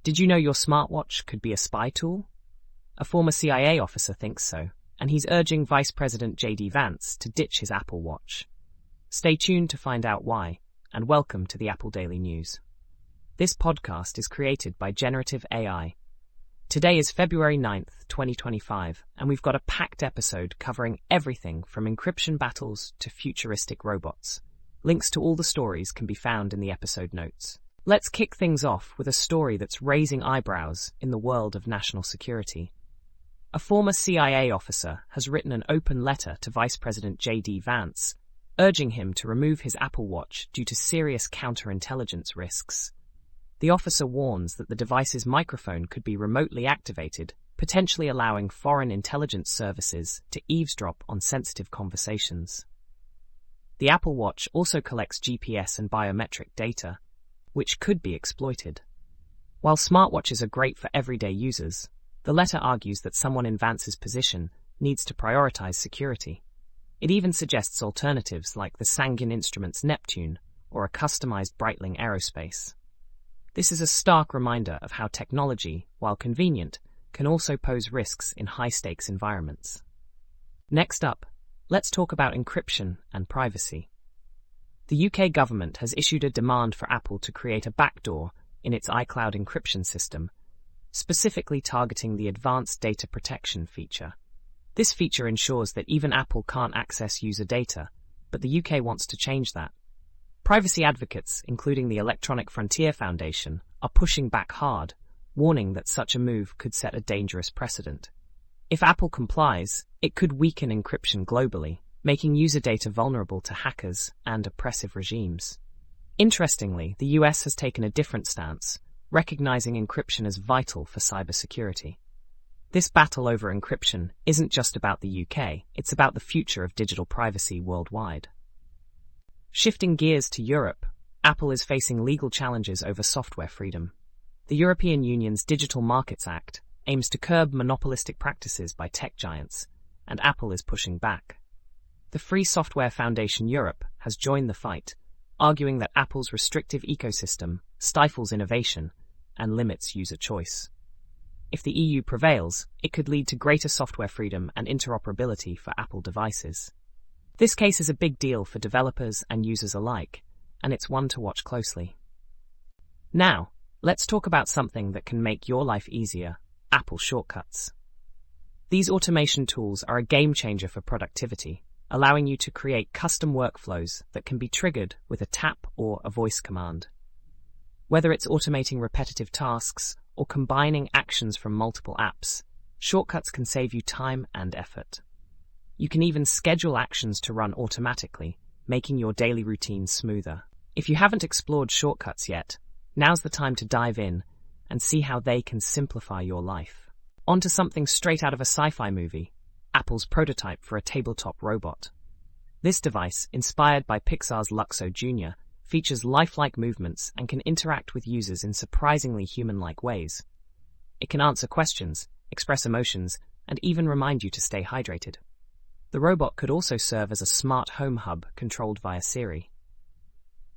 Did you know your smartwatch could be a spy tool? A former CIA officer thinks so, and he's urging Vice President J.D. Vance to ditch his Apple Watch. Stay tuned to find out why, and welcome to the Apple Daily News. This podcast is created by Generative AI. Today is February 9th, 2025, and we've got a packed episode covering everything from encryption battles to futuristic robots. Links to all the stories can be found in the episode notes. Let's kick things off with a story that's raising eyebrows in the world of national security. A former CIA officer has written an open letter to Vice President J.D. Vance, urging him to remove his Apple Watch due to serious counterintelligence risks. The officer warns that the device's microphone could be remotely activated, potentially allowing foreign intelligence services to eavesdrop on sensitive conversations. The Apple Watch also collects GPS and biometric data, which could be exploited. While smartwatches are great for everyday users, the letter argues that someone in Vance's position needs to prioritize security. It even suggests alternatives like the Sanguine Instruments Neptune or a customized Breitling Aerospace. This is a stark reminder of how technology, while convenient, can also pose risks in high-stakes environments. Next up, let's talk about encryption and privacy. The UK government has issued a demand for Apple to create a backdoor in its iCloud encryption system, specifically targeting the advanced data protection feature. This feature ensures that even Apple can't access user data, but the UK wants to change that. Privacy advocates, including the Electronic Frontier Foundation, are pushing back hard, warning that such a move could set a dangerous precedent. If Apple complies, it could weaken encryption globally, making user data vulnerable to hackers and oppressive regimes. Interestingly, the US has taken a different stance, recognizing encryption as vital for cybersecurity. This battle over encryption isn't just about the UK, it's about the future of digital privacy worldwide. Shifting gears to Europe, Apple is facing legal challenges over software freedom. The European Union's Digital Markets Act aims to curb monopolistic practices by tech giants, and Apple is pushing back. The Free Software Foundation Europe has joined the fight, arguing that Apple's restrictive ecosystem stifles innovation and limits user choice. If the EU prevails, it could lead to greater software freedom and interoperability for Apple devices. This case is a big deal for developers and users alike, and it's one to watch closely. Now, let's talk about something that can make your life easier: Apple shortcuts. These automation tools are a game changer for productivity, allowing you to create custom workflows that can be triggered with a tap or a voice command. Whether it's automating repetitive tasks or combining actions from multiple apps, shortcuts can save you time and effort. You can even schedule actions to run automatically, making your daily routine smoother. If you haven't explored shortcuts yet, now's the time to dive in and see how they can simplify your life. On to something straight out of a sci-fi movie: Apple's prototype for a tabletop robot. This device, inspired by Pixar's Luxo Jr., features lifelike movements and can interact with users in surprisingly human-like ways. It can answer questions, express emotions, and even remind you to stay hydrated. The robot could also serve as a smart home hub controlled via Siri.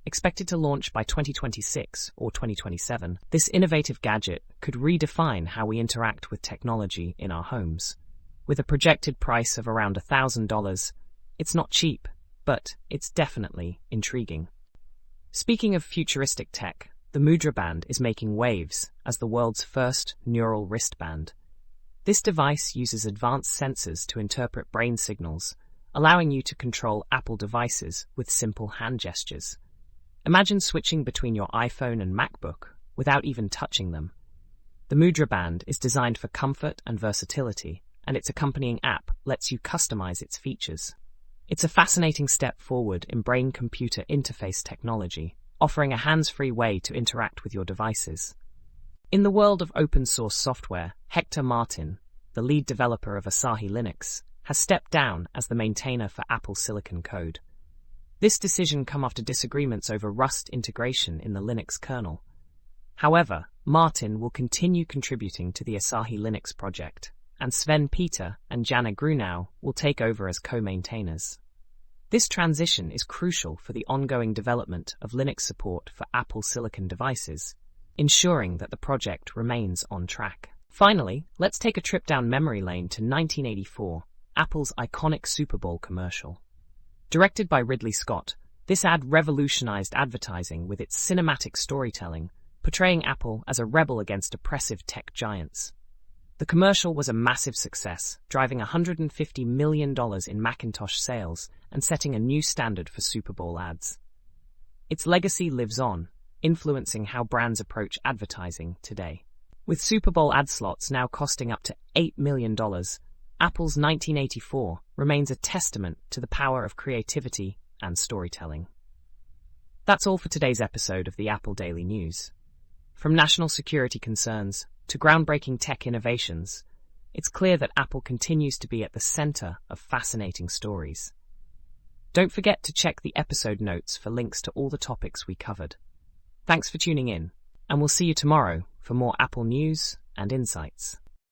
Expected to launch by 2026 or 2027, this innovative gadget could redefine how we interact with technology in our homes. With a projected price of around $1,000, it's not cheap, but it's definitely intriguing. Speaking of futuristic tech, the Mudra Band is making waves as the world's first neural wristband. This device uses advanced sensors to interpret brain signals, allowing you to control Apple devices with simple hand gestures. Imagine switching between your iPhone and MacBook without even touching them. The Mudra Band is designed for comfort and versatility, and its accompanying app lets you customize its features. It's a fascinating step forward in brain-computer interface technology, offering a hands-free way to interact with your devices. In the world of open-source software, Hector Martin, the lead developer of Asahi Linux, has stepped down as the maintainer for Apple Silicon code. This decision came after disagreements over Rust integration in the Linux kernel. However, Martin will continue contributing to the Asahi Linux project, and Sven Peter and Jana Grunau will take over as co-maintainers. This transition is crucial for the ongoing development of Linux support for Apple Silicon devices, ensuring that the project remains on track. Finally, let's take a trip down memory lane to 1984, Apple's iconic Super Bowl commercial. Directed by Ridley Scott, this ad revolutionized advertising with its cinematic storytelling, portraying Apple as a rebel against oppressive tech giants. The commercial was a massive success, driving $150 million in Macintosh sales and setting a new standard for Super Bowl ads. Its legacy lives on, influencing how brands approach advertising today. With Super Bowl ad slots now costing up to $8 million, Apple's 1984 remains a testament to the power of creativity and storytelling. That's all for today's episode of the Apple Daily News. From national security concerns to groundbreaking tech innovations, it's clear that Apple continues to be at the center of fascinating stories. Don't forget to check the episode notes for links to all the topics we covered. Thanks for tuning in, and we'll see you tomorrow for more Apple news and insights.